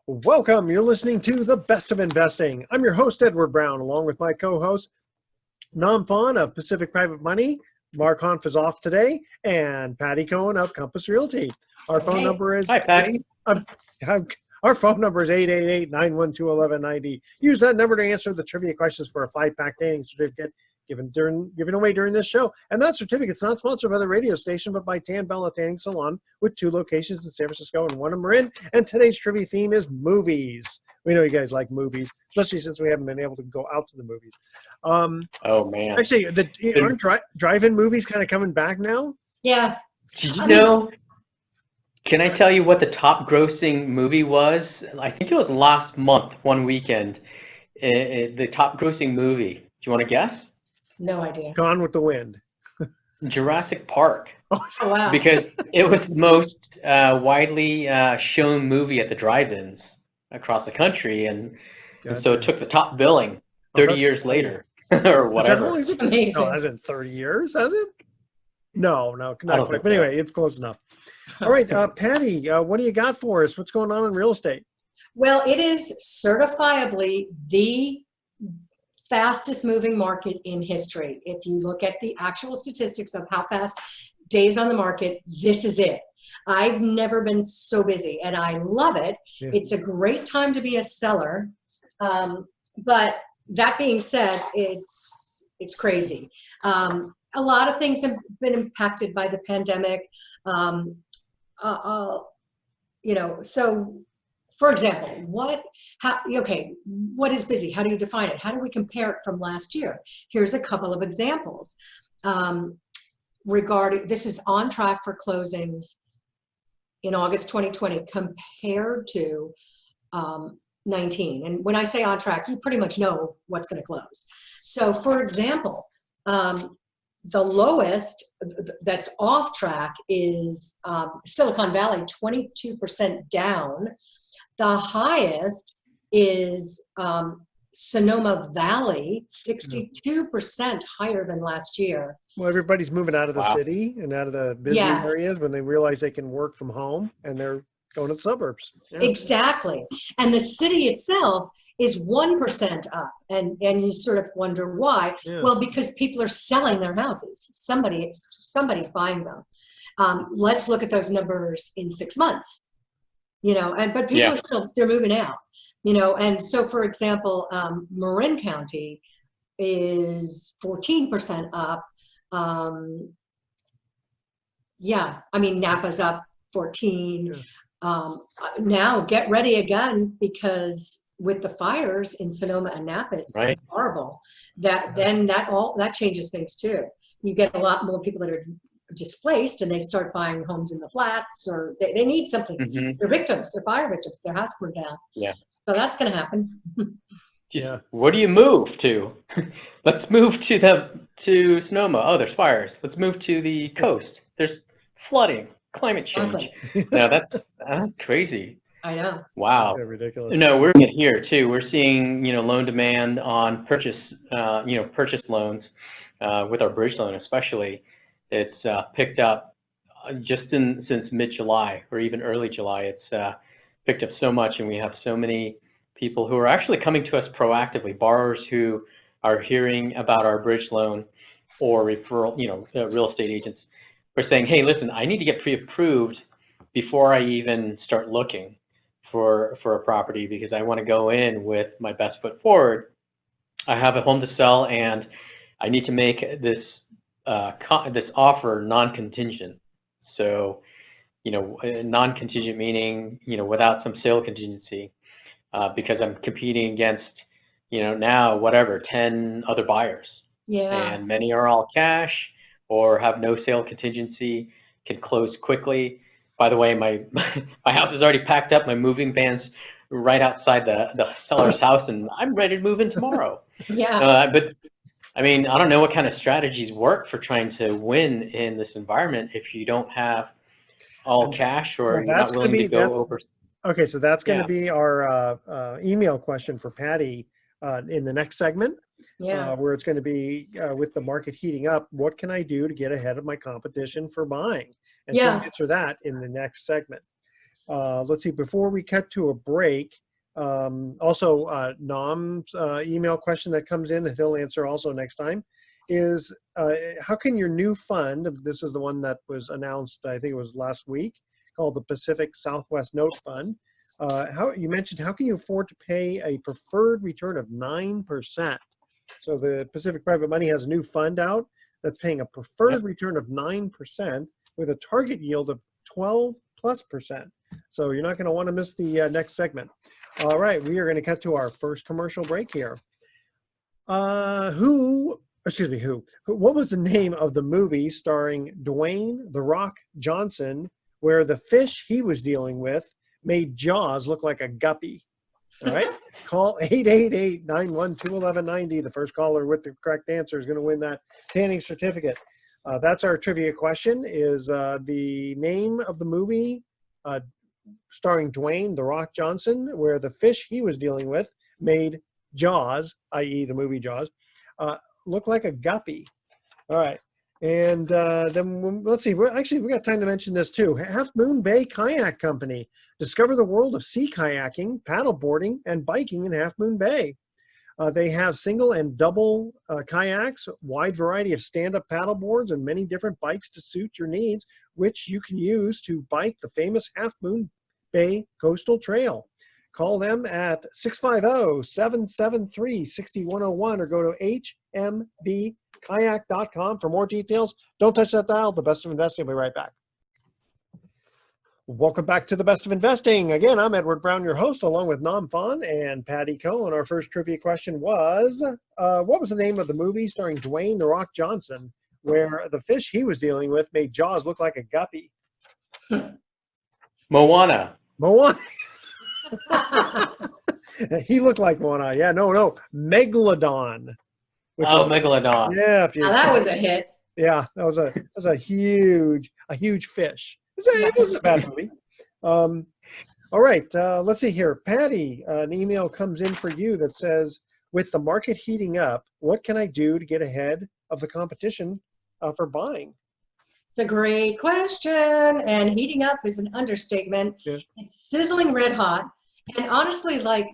Welcome. You're listening to The Best of Investing. I'm your host, Edward Brown, along with my co-host, Nam Phan of Pacific Private Money. Mark Hanf is off today, and Patty Cohen of Compass Realty. Our phone number is... Hi, Patty. Our phone number is 888-912-1190. Use that number to answer the trivia questions for a 5-pack dating certificate given away during this show. And that certificate's not sponsored by the radio station, but by Tan Bella Tanning Salon, with 2 locations in San Francisco and 1 in Marin. And today's trivia theme is movies. We know you guys like movies, especially since we haven't been able to go out to the movies. Oh, man. Actually, aren't drive-in movies kind of coming back now? Yeah. Did you know? Can I tell you what the top grossing movie was? I think it was last month, one weekend. The top grossing movie. Do you want to guess? No idea. Gone with the Wind. Jurassic Park. Oh, wow. Because it was the most widely shown movie at the drive-ins across the country, and so it took the top billing 30 years later or whatever. Is that amazing. No, hasn't 30 years, has it? No, not quite. think But anyway, it's close enough. All right, Patty, what do you got for us? What's going on in real estate? Well, it is certifiably the fastest moving market in history. If you look at the actual statistics of how fast days on the market, this is it. I've never been so busy, and I love it. Yeah. It's a great time to be a seller. But that being said, it's crazy. A lot of things have been impacted by the pandemic. So for example, what is busy? How do you define it? How do we compare it from last year? Here's a couple of examples. Regarding, this is on track for closings in August 2020 compared to 19. And when I say on track, you pretty much know what's going to close. So for example, the lowest that's off track is Silicon Valley, 22% down. The highest is Sonoma Valley, 62% higher than last year. Well, everybody's moving out of the city and out of the busy areas when they realize they can work from home, and they're going to the suburbs. Yeah. Exactly. And the city itself is 1% up. And you sort of wonder why. Yeah. Well, because people are selling their houses. Somebody's buying them. Let's look at those numbers in 6 months. But people are they're moving out. And so, for example, Marin County is 14% up. Napa's up 14. Yeah. Now get ready again, because with the fires in Sonoma and Napa, it's horrible. That changes things too. You get a lot more people that are displaced, and they start buying homes in the flats, or they need something. Mm-hmm. They're victims. They're fire victims. Their house burned down. Yeah. So that's going to happen. Yeah. Where do you move to? Let's move to Sonoma. Oh, there's fires. Let's move to the coast. There's flooding, climate change. No, that's crazy. I know. Wow. That's ridiculous. No, we're seeing it here too. We're seeing, loan demand on purchase loans, with our bridge loan especially. It's picked up since mid-July or even early July. It's picked up so much, and we have so many people who are actually coming to us proactively, borrowers who are hearing about our bridge loan or referral, real estate agents are saying, hey, listen, I need to get pre-approved before I even start looking for a property, because I want to go in with my best foot forward. I have a home to sell, and I need to make this offer non-contingent. So, non-contingent meaning, without some sale contingency, because I'm competing against, now 10 other buyers. Yeah. And many are all cash or have no sale contingency, can close quickly. By the way, my house is already packed up. My moving van's right outside the seller's house, and I'm ready to move in tomorrow. Yeah. But I don't know what kind of strategies work for trying to win in this environment if you don't have all cash, or you're not willing to go over. Okay, so that's going to be our email question for Patty in the next segment. Yeah. Where it's going to be with the market heating up, what can I do to get ahead of my competition for buying? And so we'll answer that in the next segment. Let's see, before we cut to a break, also Nam's email question that comes in that he'll answer also next time is, how can your new fund, this is the one that was announced, I think it was last week, called the Pacific Southwest Note Fund. How you mentioned, how can you afford to pay a preferred return of 9%? So the Pacific Private Money has a new fund out that's paying a preferred return of 9% with a target yield of 12+%. So you're not going to want to miss the next segment. All right, we are going to cut to our first commercial break here. What was the name of the movie starring Dwayne "The Rock" Johnson, where the fish he was dealing with made Jaws look like a guppy? All right, call 888-912-1190. The first caller with the correct answer is going to win that tanning certificate. That's our trivia question, is the name of the movie starring Dwayne "The Rock" Johnson, where the fish he was dealing with made Jaws, i.e. the movie Jaws, look like a guppy. All right. And then let's see. We got time to mention this too. Half Moon Bay Kayak Company. Discover the world of sea kayaking, paddle boarding, and biking in Half Moon Bay. They have single and double kayaks, wide variety of stand-up paddle boards, and many different bikes to suit your needs, which you can use to bike the famous Half Moon Bay Coastal Trail. Call them at 650-773-6101 or go to hmbkayak.com for more details. Don't touch that dial. The Best of Investing will be right back. Welcome back to the Best of Investing. Again, I'm Edward Brown, your host, along with Nam Phan and Patty Coe. And our first trivia question was, what was the name of the movie starring Dwayne "The Rock" Johnson, where the fish he was dealing with made Jaws look like a guppy? Moana. Moana. He looked like Moana. Yeah, no. Megalodon. Megalodon. Yeah, Now that was a hit. Yeah, that was a huge fish. It wasn't a bad movie. All right, let's see here. Patty, an email comes in for you that says, with the market heating up, what can I do to get ahead of the competition for buying? It's a great question, and heating up is an understatement. Yeah. It's sizzling red hot, and honestly, like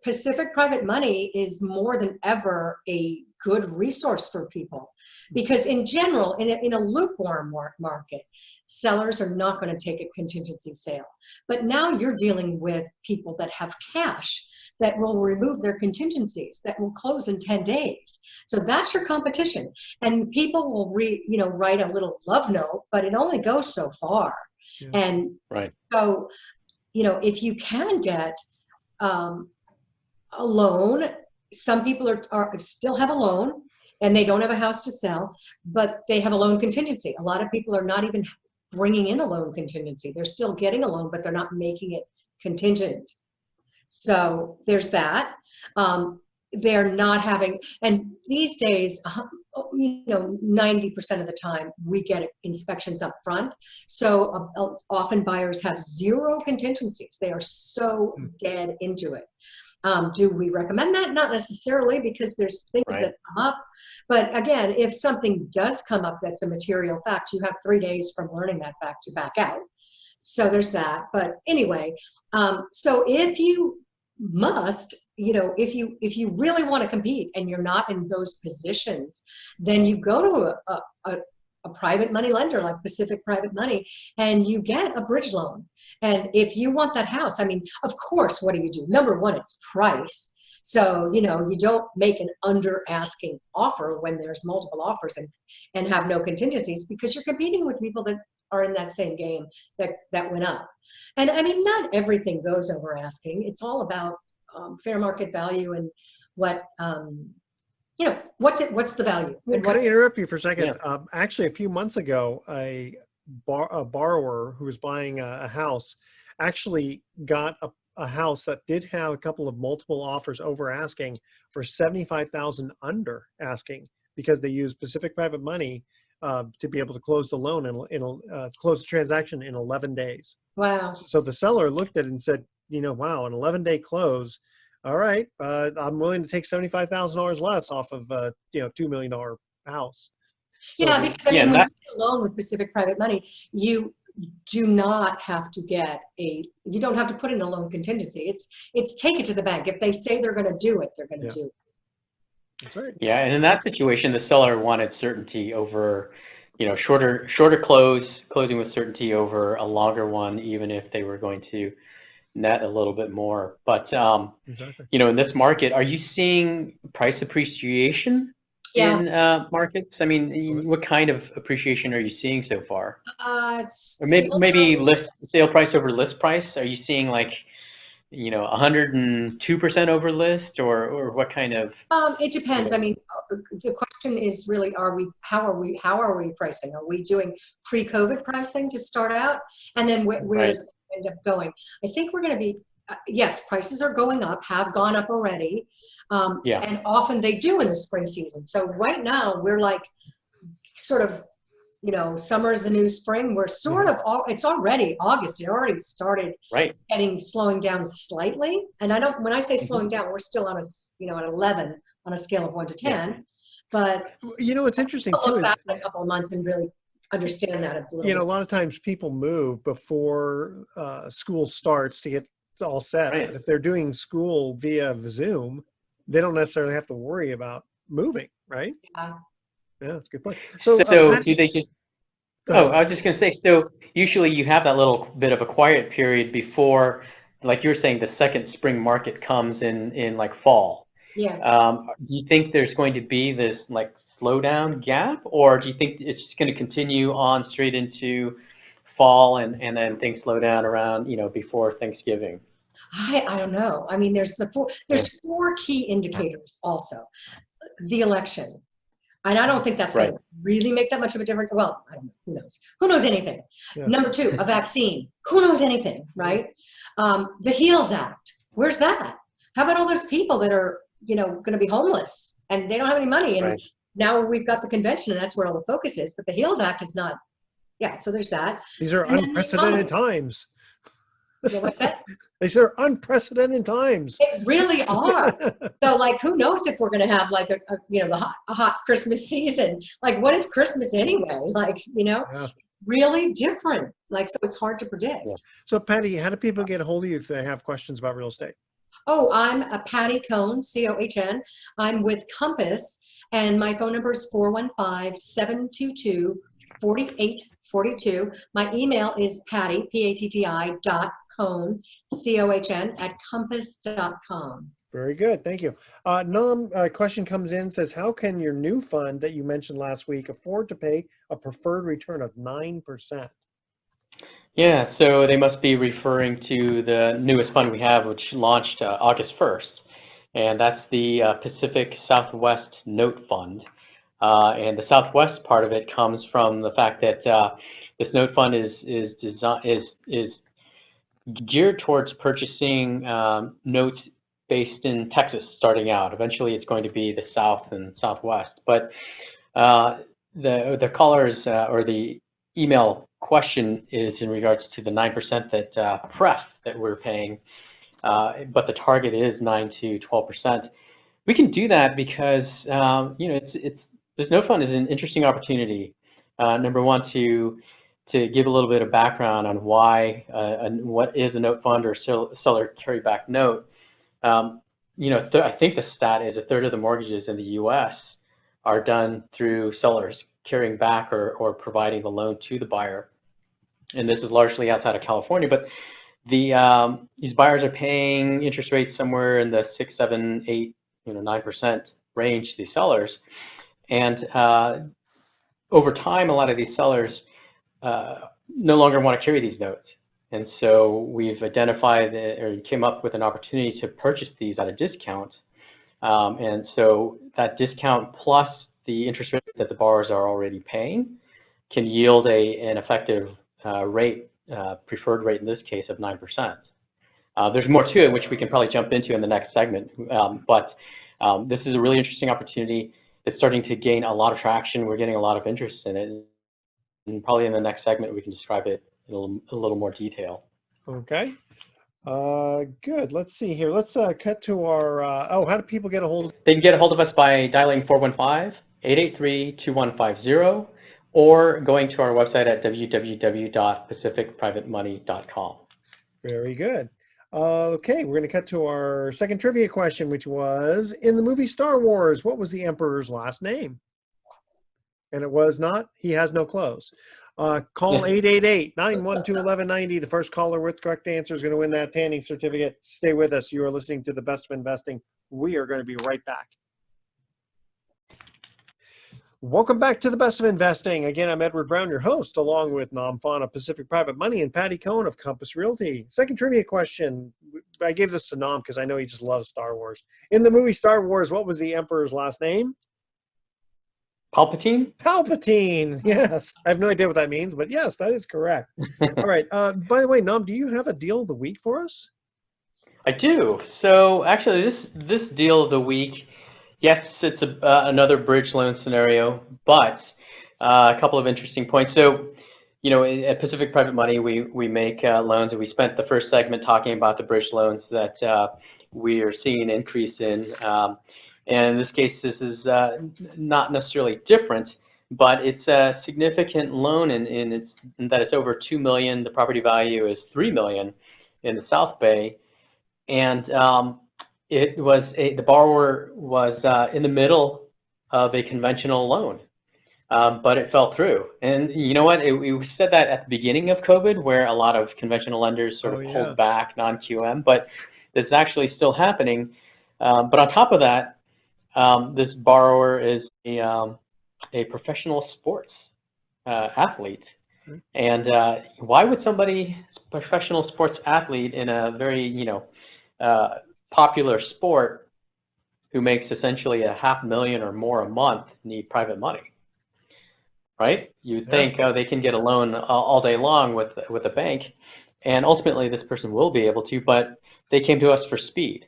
Pacific Private Money is more than ever a good resource for people, because in general, in a lukewarm market, sellers are not going to take a contingency sale. But now you're dealing with people that have cash that will remove their contingencies, that will close in 10 days. So that's your competition. And people will write a little love note, but it only goes so far. Yeah. And Right. so, if you can get a loan, some people are still have a loan and they don't have a house to sell, but they have a loan contingency. A lot of people are not even bringing in a loan contingency. They're still getting a loan, but they're not making it contingent. So there's that. They're not having, and these days, 90% of the time we get inspections up front. So often buyers have zero contingencies. They are so dead into it. Do we recommend that? Not necessarily, because there's things that come up. But again, if something does come up that's a material fact, you have 3 days from learning that fact to back out. So there's that. But anyway, so if you must, if you really want to compete and you're not in those positions, then you go to a private money lender like Pacific Private Money and you get a bridge loan. And if you want that house, of course, what do? Number one, it's price. So, you don't make an under asking offer when there's multiple offers and have no contingencies, because you're competing with people that are in that same game that went up. And not everything goes over asking. It's all about fair market value and what, what's the value? Well, can I interrupt you for a second? Yeah. Actually, a few months ago, a borrower who was buying a house actually got a house that did have a couple of multiple offers over asking for $75,000 under asking, because they used Pacific Private Money to be able to close the loan and close the transaction in 11 days. Wow. So the seller looked at it and said, wow, an 11-day close. All right, I'm willing to take $75,000 less off of $2 million house. So Yeah, because when you get a loan with Pacific Private Money, do not have to you don't have to put in a loan contingency. It's take it to the bank. If they say they're going to do it, they're going to Yeah. do it. That's right. Yeah, and in that situation, the seller wanted certainty over, shorter closing with certainty over a longer one, even if they were going to net a little bit more. But, Exactly. in this market, are you seeing price appreciation Yeah. in markets? I mean, what kind of appreciation are you seeing so far? It's Or maybe, still maybe sale price over list price? Are you seeing like, 102% over list, or what kind of? It depends. I mean, the question is really, how are we pricing? Are we doing pre-COVID pricing to start out? And then where Right. does it end up going? I think we're going to be, yes, prices are going up, have gone up already. Yeah. And often they do in the spring season. So right now we're like sort of, summer is the new spring. We're sort of, it's already August. It already started Right. slowing down slightly. And when I say slowing down, we're still on an 11 on a scale of 1 to 10. But It's interesting I'll too. look back in a couple of months and really understand that a little bit. A lot of times people move before school starts to get all set. Right. But if they're doing school via Zoom, they don't necessarily have to worry about moving, right? Yeah. Yeah, that's a good point. So, do they just? Go ahead. Oh, I was just going to say, so usually you have that little bit of a quiet period before, like you were saying, the second spring market comes in like fall. Yeah. Do you think there's going to be this like slowdown gap, or do you think it's just going to continue on straight into fall and then things slow down around, before Thanksgiving? I don't know. I mean, there's four key indicators also. The election. And I don't think that's going to really make that much of a difference. Well, I don't know. Who knows? Who knows anything? Yeah. Number 2, a vaccine. Who knows anything, right? The HEALS Act. Where's that? How about all those people that are, going to be homeless and they don't have any money? And now we've got the convention and that's where all the focus is. But the HEALS Act is not. Yeah, so there's that. These are unprecedented times. What's that? These are unprecedented times. It really are. So, like, who knows if we're going to have like a hot Christmas season? Like, what is Christmas anyway? Like, really different. Like, so it's hard to predict. Yeah. So, Patty, how do people get a hold of you if they have questions about real estate? Oh, I'm a Patty Cohn, C-O-H-N. I'm with Compass, and my phone number is 415-722-4842. My email is Patty, P-A-T-T-I, .Cohn, C-O-H-N, @compass.com. Very good. Thank you. Noam, a question comes in, says, how can your new fund that you mentioned last week afford to pay a preferred return of 9%? Yeah, so they must be referring to the newest fund we have, which launched August 1st, and that's the Pacific Southwest Note Fund. And the Southwest part of it comes from the fact that this note fund is geared towards purchasing notes based in Texas starting out. Eventually, it's going to be the South and Southwest. But the callers or the email question is in regards to the 9% that pref that we're paying, but the target is 9 to 12%. We can do that because this note fund is an interesting opportunity. Number one, to give a little bit of background on why what is a note fund or seller carryback note. I think the stat is 1/3 of the mortgages in the U.S. are done through sellers carrying back or providing the loan to the buyer, and this is largely outside of California. But these buyers are paying interest rates somewhere in the 6, 7, 8, 9% range to these sellers, and over time, a lot of these sellers no longer want to carry these notes. And so we've identified or came up with an opportunity to purchase these at a discount. And so that discount plus the interest rate that the borrowers are already paying can yield an effective rate, preferred rate in this case of 9%. There's more to it, which we can probably jump into in the next segment. But this is a really interesting opportunity. It's starting to gain a lot of traction. We're getting a lot of interest in it. And probably in the next segment, we can describe it in a little more detail. Okay. Good. Let's see here. Let's cut to our, how do people get a hold of? They can get a hold of us by dialing 415-883-2150 or going to our website at www.pacificprivatemoney.com. Very good. Okay, we're going to cut to our second trivia question, which was, in the movie Star Wars, what was the Emperor's last name? And it was not, he has no clothes. Call 888-912-1190. The first caller with correct answer is going to win that tanning certificate. Stay with us. You are listening to The Best of Investing. We are going to be right back. Welcome back to The Best of Investing. Again, I'm Edward Brown, your host, along with Nam Phan of Pacific Private Money and Patty Cohen of Compass Realty. Second trivia question. I gave this to Nam because I know he just loves Star Wars. In the movie Star Wars, what was the Emperor's last name? Palpatine? Palpatine. Yes. I have no idea what that means, but yes, that is correct. All right. By the way, Nam, do you have a deal of the week for us? I do. So actually, this deal of the week, yes, it's another bridge loan scenario, but a couple of interesting points. So, you know, at Pacific Private Money, we make loans, and we spent the first segment talking about the bridge loans that we are seeing an increase in. And in this case, this is not necessarily different, but it's a significant loan in that it's over $2 million. The property value is $3 million in the South Bay, and it was the borrower was in the middle of a conventional loan, but it fell through. And you know what? We said that at the beginning of COVID, where a lot of conventional lenders sort of pulled back non-QM, but this is actually still happening. But on top of that, this borrower is a professional sports athlete. And why would somebody, professional sports athlete in a very, you know, popular sport who makes essentially $500,000 or more a month need private money, right? You'd think, oh, they can get a loan all day long with a bank, and ultimately this person will be able to, but they came to us for speed.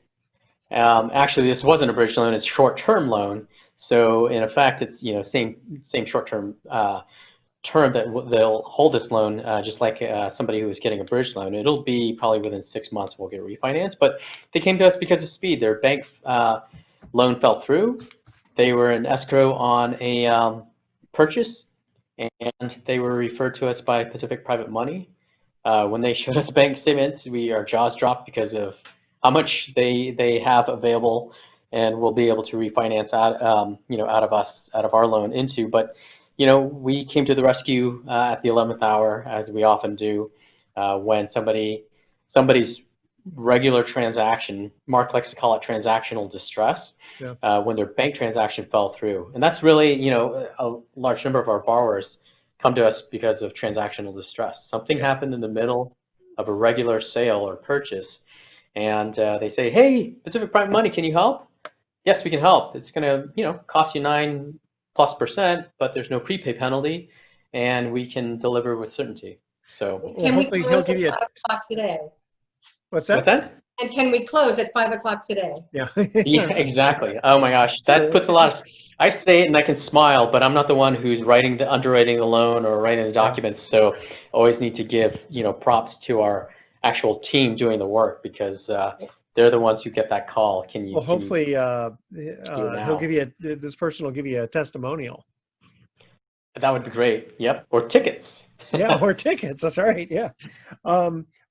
Actually, this wasn't a bridge loan; it's a short-term loan. So in effect, it's, you know, same short-term term that they'll hold this loan, just like somebody who was getting a bridge loan. It'll be probably within 6 months we'll get refinanced. But they came to us because of speed. Their bank loan fell through. They were in escrow on a purchase, and they were referred to us by Pacific Private Money. When they showed us bank statements, our jaws dropped because of how much they have available, and we'll be able to refinance out, you know, out of our loan into. But you know, we came to the rescue at the 11th hour, as we often do, when somebody's regular transaction, Mark likes to call it transactional distress, when their bank transaction fell through. And that's really, you know, a large number of our borrowers come to us because of transactional distress. Something happened in the middle of a regular sale or purchase, and they say, hey, Pacific Private Money, can you help? Yes, we can help. It's going to, you know, cost you 9+%, but there's no prepay penalty, and we can deliver with certainty. So Can we hopefully close he'll give at you 5 o'clock today? what's that? what's that? And can we close at 5 o'clock today? Yeah. Yeah, exactly. Oh my gosh, that puts a lot of, I say it and I can smile, but I'm not the one who's underwriting the loan or writing the documents. So always need to give, you know, props to our actual team doing the work, because they're the ones who get that call. Can you? Well, hopefully he'll give you this person will give you a testimonial. That would be great. Yep. Or tickets. Yeah, or tickets. That's right. Yeah.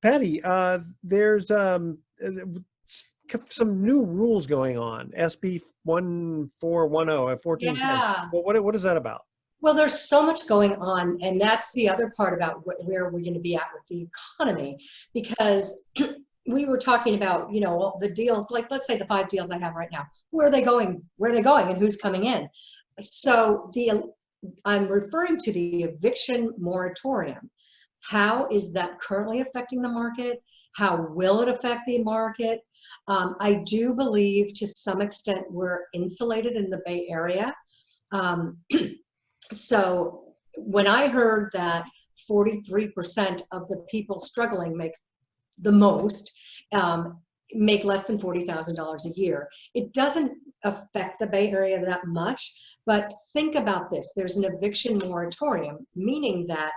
Patty, there's some new rules going on. SB 1410, 1410. Yeah. Well, what is that about? Well, there's so much going on, and that's the other part about where we're going to be at with the economy, because we were talking about, you know, all the deals, like let's say the 5 deals I have right now. Where are they going? Where are they going, and who's coming in? So I'm referring to the eviction moratorium. How is that currently affecting the market? How will it affect the market? I do believe to some extent we're insulated in the Bay Area. So when I heard that 43% of the people struggling make the most, make less than $40,000 a year, it doesn't affect the Bay Area that much. But think about this. There's an eviction moratorium, meaning that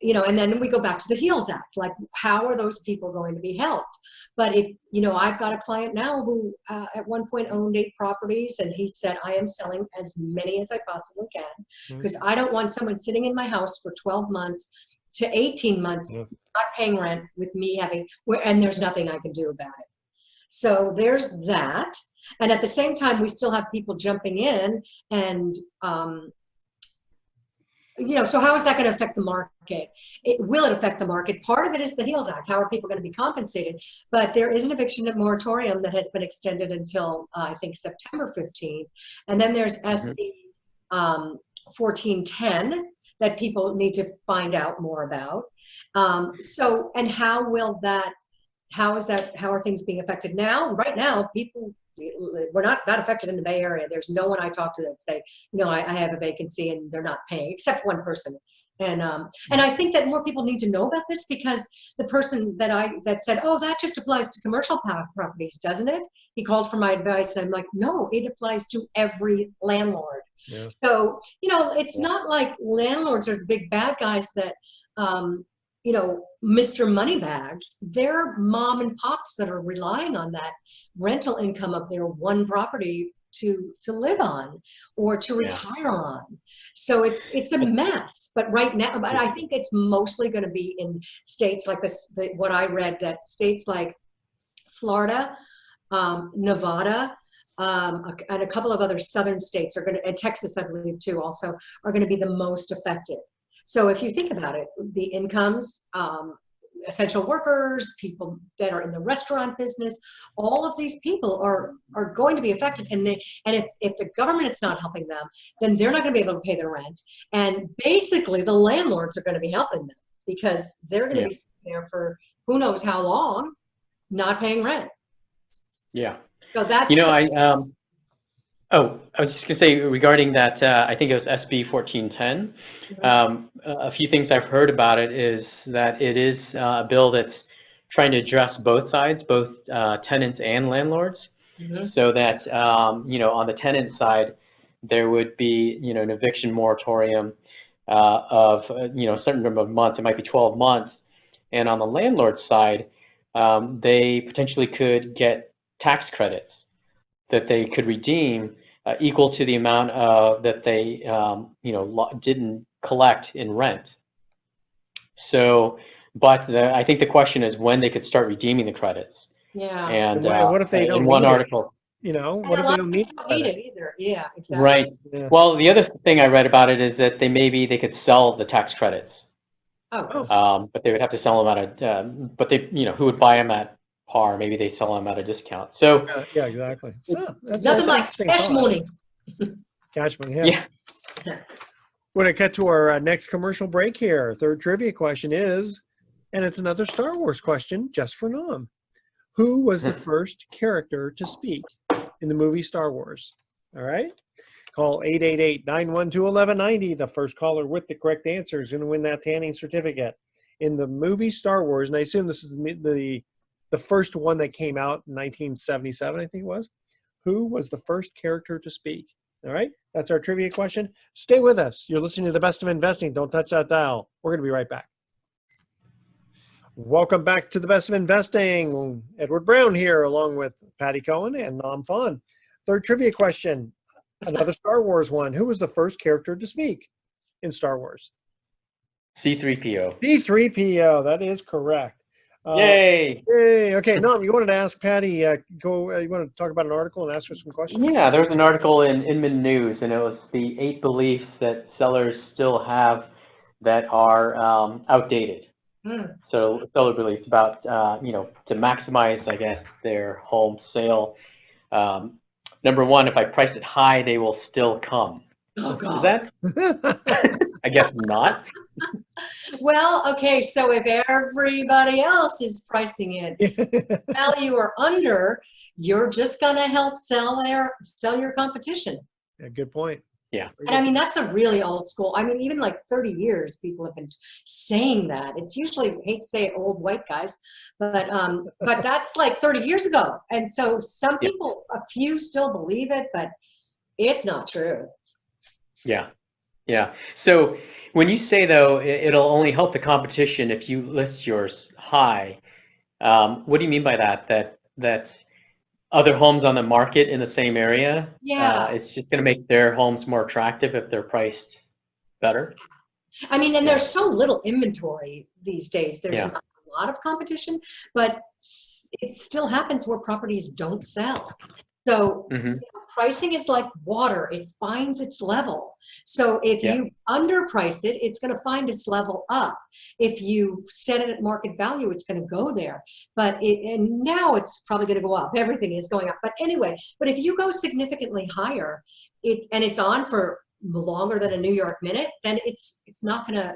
and then we go back to the HEALS Act, like how are those people going to be helped? But if, I've got a client now who at one point owned 8 properties, and he said, I am selling as many as I possibly can because I don't want someone sitting in my house for 12 months to 18 months, not paying rent with me and there's nothing I can do about it. So there's that. And at the same time, we still have people jumping in and, so how is that going to affect the market? Will it affect the market? Part of it is the HEALS Act. How are people going to be compensated? But there is an eviction moratorium that has been extended until, I think, September 15th. And then there's SB 1410 that people need to find out more about. And how are things being affected now? Right now, we're not that affected in the Bay Area. There's no one I talk to that say, I have a vacancy and they're not paying, except one person. And I think that more people need to know about this, because the person that said, oh, that just applies to commercial properties, doesn't it? He called for my advice, and I'm like, no, it applies to every landlord. Yeah. So, it's not like landlords are the big bad guys that, Mr. Moneybags. They're mom and pops that are relying on that rental income of their one property to live on or to retire on. So it's a mess. But right now, but I think it's mostly going to be in states like this. What I read, that states like Florida, Nevada, and a couple of other southern states are going to, and Texas, I believe too, also are going to be the most affected. So if you think about it, the incomes, essential workers, people that are in the restaurant business, all of these people are going to be affected. And if the government's not helping them, then they're not going to be able to pay their rent. And basically, the landlords are going to be helping them, because they're going to be sitting there for who knows how long, not paying rent. Yeah. So that's. I was just going to say regarding that, I think it was SB 1410. A few things I've heard about it is that it is a bill that's trying to address both sides, both tenants and landlords, so that, on the tenant side, there would be, an eviction moratorium of, a certain number of months. It might be 12 months. And on the landlord side, they potentially could get tax credits that they could redeem equal to the amount that they, didn't collect in rent. So, but I think the question is when they could start redeeming the credits. Yeah. And what if they don't in one need article, what if they don't need it either? Yeah, exactly. Right. Yeah. Well, the other thing I read about it is that they could sell the tax credits. Oh. But they would have to sell them at a, but they, who would buy them at par? Maybe they sell them at a discount. So yeah, exactly. That's nothing like cash money. Cash money. Yeah. We're going to cut to our next commercial break here. Third trivia question is, and it's another Star Wars question just for Nam. Who was the first character to speak in the movie Star Wars? All right. Call 888-912-1190. The first caller with the correct answer is going to win that tanning certificate. In the movie Star Wars, and I assume this is the first one that came out in 1977, I think it was. Who was the first character to speak? All right, that's our trivia question. Stay with us. You're listening to The Best of Investing. Don't touch that dial. We're going to be right back. Welcome back to The Best of Investing. Edward Brown here, along with Patty Cohen and Nam Phan. Third trivia question, another Star Wars one. Who was the first character to speak in Star Wars? C-3PO. C-3PO, that is correct. Yay! Yay! Okay, Nam, you wanted to ask Patty, you want to talk about an article and ask her some questions? Yeah, there was an article in Inman News, and it was the 8 beliefs that sellers still have that are outdated. So seller beliefs about, to maximize, I guess, their home sale. Number one, if I price it high, they will still come. Oh, God. Is that? I guess not. Well, okay, so if everybody else is pricing it value or under, you're just going to help sell your competition. Yeah, good point. Yeah. And I mean, that's a really old school. I mean, even like 30 years, people have been saying that. It's usually, I hate to say it, old white guys, but that's like 30 years ago. And so some people, a few still believe it, but it's not true. Yeah. Yeah. So When you say though, it'll only help the competition if you list yours high. What do you mean by that? That other homes on the market in the same area, Yeah. it's just going to make their homes more attractive if they're priced better? I mean, and Yeah. there's so little inventory these days. There's Yeah. not a lot of competition, but it still happens where properties don't sell. So Hmm. pricing is like water. It finds its level. So if Yeah. you underprice it, it's going to find its level up. If you set it at market value, it's going to go there. And now it's probably going to go up. Everything is going up. But anyway, but if you go significantly higher, and it's on for longer than a New York minute, then it's not gonna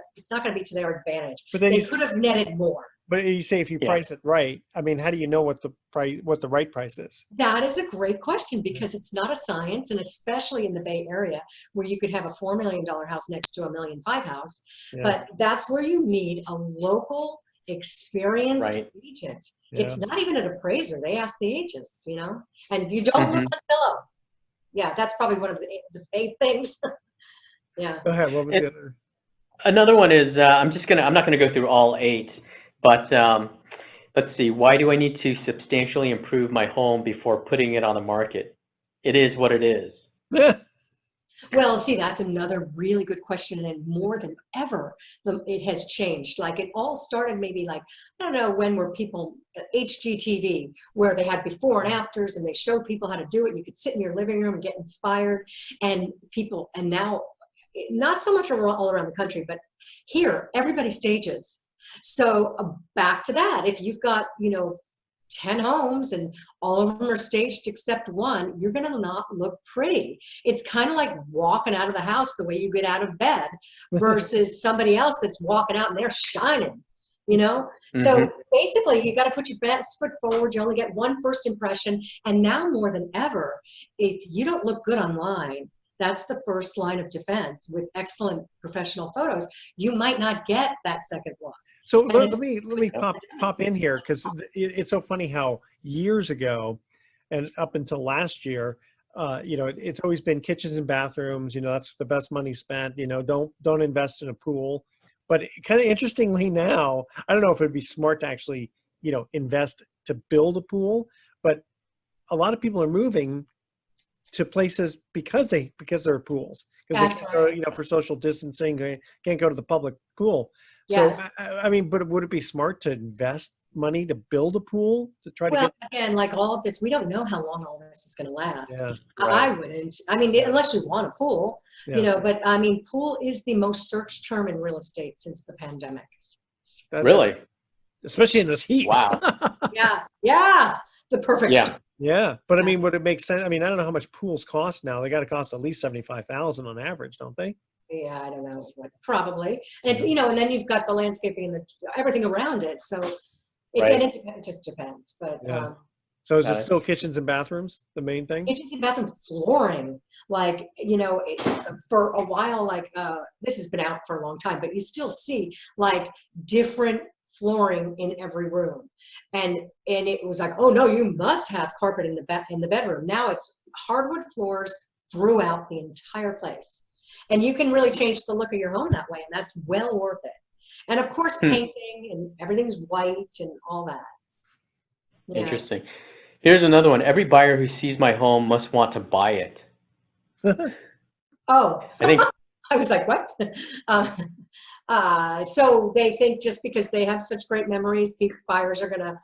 be to their advantage. But then They could have netted more. but you say if you Yeah. price it right, I mean, how do you know what the right price is? That is a great question because it's not a science, and especially in the Bay Area where you could have a $4 million house next to a $1.5 million house. Yeah. But that's where you need a local, experienced Right. agent. Yeah. It's not even an appraiser. They ask the agents, and you don't look Mhm. on Zillow. Yeah, that's probably one of the 8 things. Yeah. Go ahead. What was the other? Another one is I'm not gonna go through all 8, but let's see. Why do I need to substantially improve my home before putting it on the market? It is what it is. Well, see, that's another really good question. And more than ever, it has changed. Like it all started maybe like, I don't know when were people, HGTV, where they had before and afters and they showed people how to do it. You could sit in your living room and get inspired. And now, not so much all around the country, but here, everybody stages. So back to that, if you've got, 10 homes and all of them are staged except one, you're going to not look pretty. It's kind of like walking out of the house the way you get out of bed versus somebody else that's walking out and they're shining, So basically you got to put your best foot forward. You only get one first impression. And now more than ever, if you don't look good online, that's the first line of defense. With excellent professional photos, you might not get that second one. So And let it's- me pop in here because it's so funny how years ago and up until last year, it's always been kitchens and bathrooms. That's the best money spent. Don't invest in a pool. But kind of interestingly now, I don't know if it'd be smart to actually invest to build a pool, but a lot of people are moving to places because there are pools, because they That's can't go, for social distancing, they can't go to the public pool. Yes. So I mean, but would it be smart to invest money to build a pool to try to Well, get? again, like all of this, we don't know how long all this is going to last. Yeah, I wouldn't. I mean, unless you want a pool, yeah. but I mean, pool is the most searched term in real estate since the pandemic. Really? Especially in this heat. Wow. Yeah, the perfect. Yeah. Yeah, but I mean, would it make sense? I mean, I don't know how much pools cost now. They got to cost at least 75,000 on average, don't they? Yeah, I don't know, probably. And it's and then you've got the landscaping and everything around it. So it just depends. But Yeah. So is it Got it. still kitchens and bathrooms the main thing? kitchens and bathroom flooring, like for a while, like this has been out for a long time, but you still see like different flooring in every room, and it was like, oh no, you must have carpet in the bedroom. Now it's hardwood floors throughout the entire place, and you can really change the look of your home that way, and that's well worth it. And of course, painting and everything's white and all that. Yeah. Interesting. Here's another one. Every buyer who sees my home must want to buy it. Oh, I think I was like, what? So they think just because they have such great memories, buyers are going to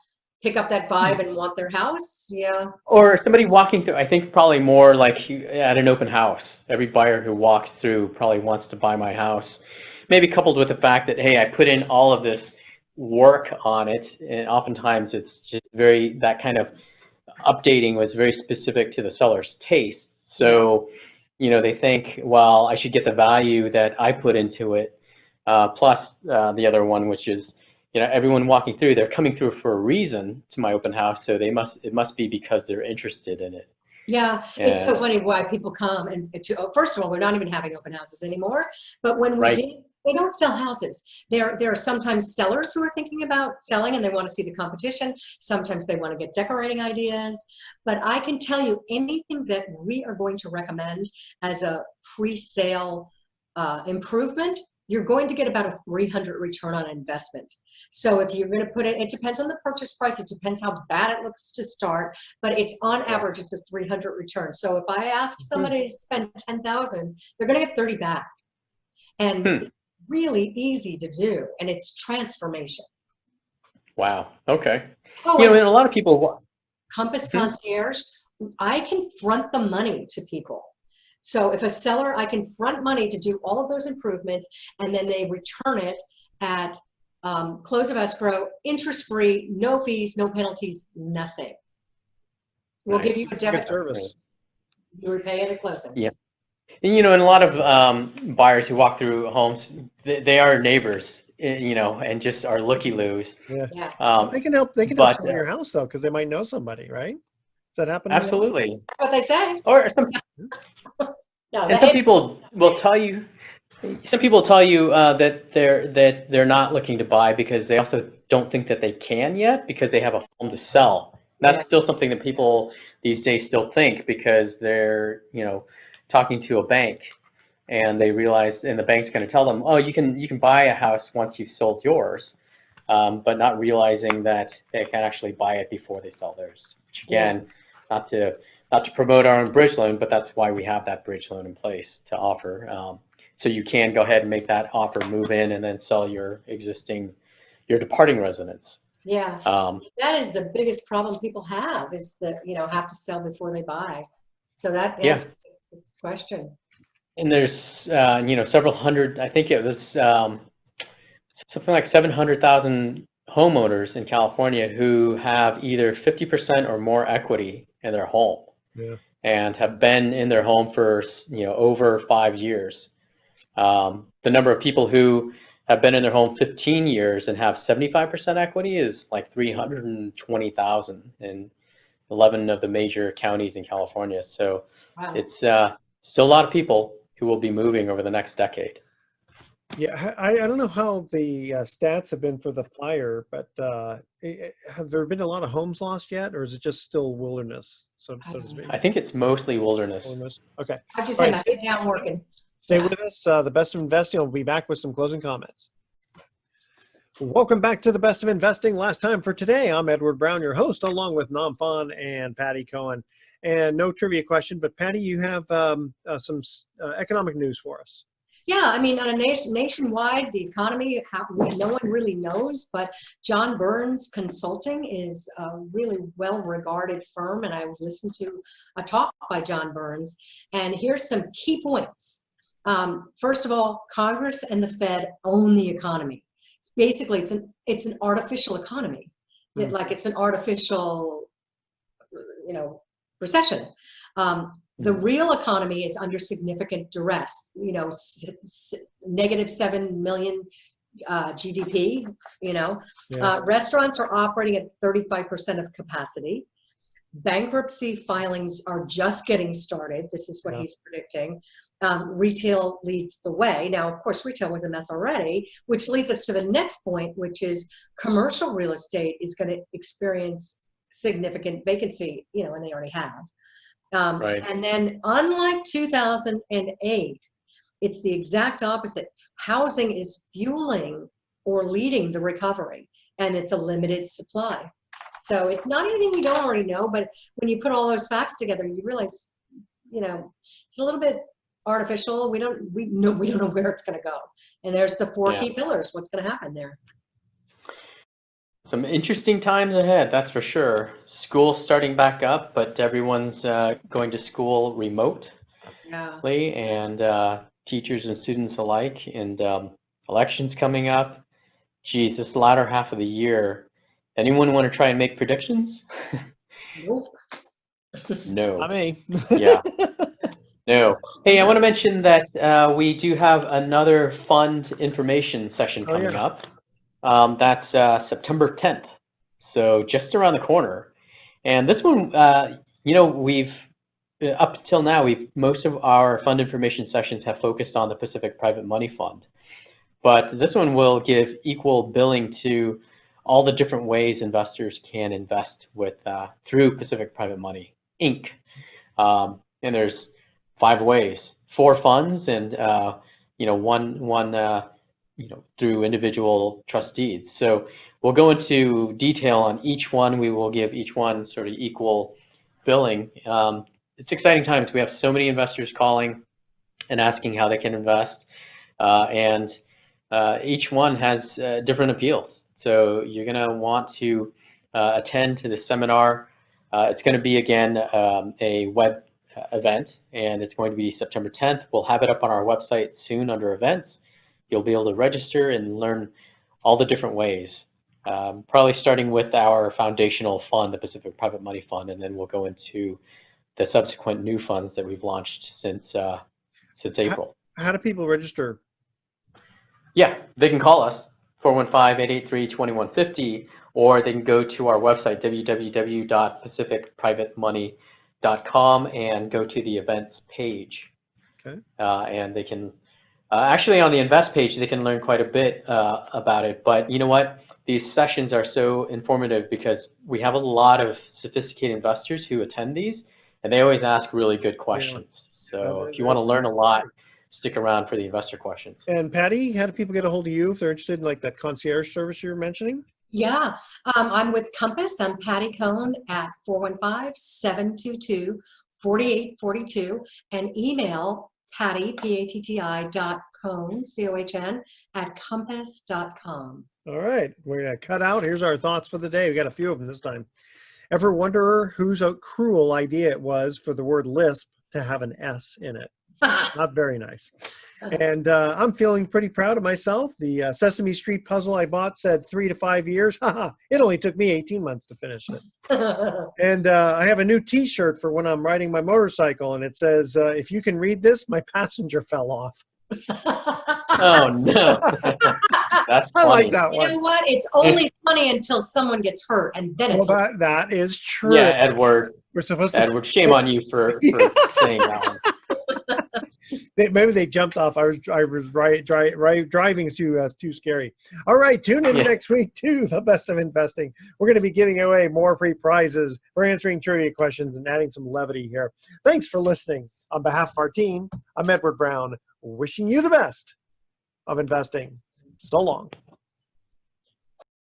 pick up that vibe and want their house. Yeah. or somebody walking through, I think probably more like at an open house. Every buyer who walks through probably wants to buy my house. Maybe coupled with the fact that, hey, I put in all of this work on it, and oftentimes it's just that kind of updating was very specific to the seller's taste. So, they think, well, I should get the value that I put into it, plus the other one, which is, everyone walking through, they're coming through for a reason to my open house, so it must be because they're interested in it. Yeah, it's so funny why people come first of all, we're not even having open houses anymore. But when we did, they don't sell houses. There are sometimes sellers who are thinking about selling and they want to see the competition. Sometimes they want to get decorating ideas. But I can tell you anything that we are going to recommend as a pre-sale improvement you're going to get about a 300 return on investment. So if you're going to put it, it depends on the purchase price. It depends how bad it looks to start, but it's on average, it's a 300 return. So if I ask somebody to spend 10,000, they're going to get 30 back. And it's really easy to do, and it's transformation. Wow. Okay. Oh, You know, and a lot of people. Compass Concierge, I can front the money to people. So if a seller, I can front money to do all of those improvements, and then they return it at close of escrow, interest-free, no fees, no penalties, nothing. We'll give you a debit Good service. You repay it at closing. Yeah. And, you know, and a lot of buyers who walk through homes, they are neighbors, you know, and just are looky-loos. Yeah. They can help. They can help sell your house though, because they might know somebody, right? Does that happen? Absolutely. That's what they say. Or some, No, and some people will tell you. Some people tell you that they're not looking to buy because they also don't think that they can yet because they have a home to sell. That's still something that people these days still think because they're, you know, talking to a bank and they realize, and the bank's going to tell them, oh, you can buy a house once you've sold yours, but not realizing that they can actually buy it before they sell theirs. Which again, not to promote our own bridge loan, but that's why we have that bridge loan in place to offer. So you can go ahead and make that offer, move in, and then sell your departing residence. Yeah, that is the biggest problem people have is that, you know, have to sell before they buy. So that answers the question. And there's, you know, several hundred, I think it was something like 700,000 homeowners in California who have either 50% or more equity in their home and have been in their home for, you know, over 5 years. The number of people who have been in their home 15 years and have 75% equity is like 320,000 in 11 of the major counties in California. So it's still a lot of people who will be moving over the next decade. Yeah, I don't know how the stats have been for the fire, but have there been a lot of homes lost yet, or is it just still wilderness, so to speak? I think it's mostly wilderness. Okay. I just said my down working. Stay with us. The Best of Investing will be back with some closing comments. Welcome back to the Best of Investing. Last time for today, I'm Edward Brown, your host, along with Nam Phan and Patty Cohen. And no trivia question, but Patty, you have some economic news for us. Yeah, I mean, on a nationwide, the economy, no one really knows, but John Burns Consulting is a really well-regarded firm, and I listened to a talk by John Burns, and here's some key points. First of all, Congress and the Fed own the economy. Basically, it's an artificial economy, like it's an artificial, you know, recession. The real economy is under significant duress, you know, negative 7 million GDP, you know. Restaurants are operating at 35% of capacity. Bankruptcy filings are just getting started. This is what he's predicting. Retail leads the way. Now, of course, retail was a mess already, which leads us to the next point, which is commercial real estate is going to experience significant vacancy, you know, and they already have. And then unlike 2008, it's the exact opposite. Housing is fueling or leading the recovery, and it's a limited supply. So it's not anything we don't already know, but when you put all those facts together, you realize, you know, it's a little bit artificial. We don't know where it's going to go. And there's the four key pillars. What's going to happen there? Some interesting times ahead, that's for sure. School's starting back up, but everyone's going to school remotely, and teachers and students alike, and elections coming up. Geez, this latter half of the year, anyone want to try and make predictions? Nope. No. I mean. Yeah. No. Hey, I want to mention that we do have another fund information session coming up. That's September 10th, so just around the corner. And this one, you know, we've up till now, most of our fund information sessions have focused on the Pacific Private Money Fund, but this one will give equal billing to all the different ways investors can invest with through Pacific Private Money Inc. And there's 5 ways, 4 funds, and you know, one through individual trust deeds. So we'll go into detail on each one. We will give each one sort of equal billing. It's exciting times. We have so many investors calling and asking how they can invest, and each one has different appeals. So you're going to want to attend to the seminar. It's going to be, again, a web event, and it's going to be September 10th. We'll have it up on our website soon under events. You'll be able to register and learn all the different ways, probably starting with our foundational fund, the Pacific Private Money Fund, and then we'll go into the subsequent new funds that we've launched since April. How do people register? Yeah, they can call us, 415-883-2150, or they can go to our website, www.pacificprivatemoney.com, and go to the events page. Okay. And they can, actually on the invest page, they can learn quite a bit about it. But you know what? These sessions are so informative because we have a lot of sophisticated investors who attend these, and they always ask really good questions. So if you want to learn a lot, stick around for the investor questions. And Patty, how do people get a hold of you if they're interested in like that concierge service you were mentioning? Yeah, I'm with Compass. I'm Patty Cohn at 415-722-4842, and email Patty, P-A-T-T-I, .Cohn, C-O-H-N, @compass.com. All right, we're going to cut out. Here's our thoughts for the day. We got a few of them this time. Ever wonder whose a cruel idea it was for the word lisp to have an S in it? Not very nice. And I'm feeling pretty proud of myself. The Sesame Street puzzle I bought said 3 to 5 years. It only took me 18 months to finish it. And I have a new T-shirt for when I'm riding my motorcycle, and it says, if you can read this, my passenger fell off. Oh, no. That's funny. I like that You one. know what? It's only funny until someone gets hurt, and then Well, it's that is true. Yeah, Edward. We're supposed to. Edward, shame on you for saying that one. Maybe they jumped off. I was driving too scary. All right, tune in next week to The Best of Investing. We're going to be giving away more free prizes for answering trivia questions and adding some levity here. Thanks for listening. On behalf of our team, I'm Edward Brown, wishing you the best of investing. So long.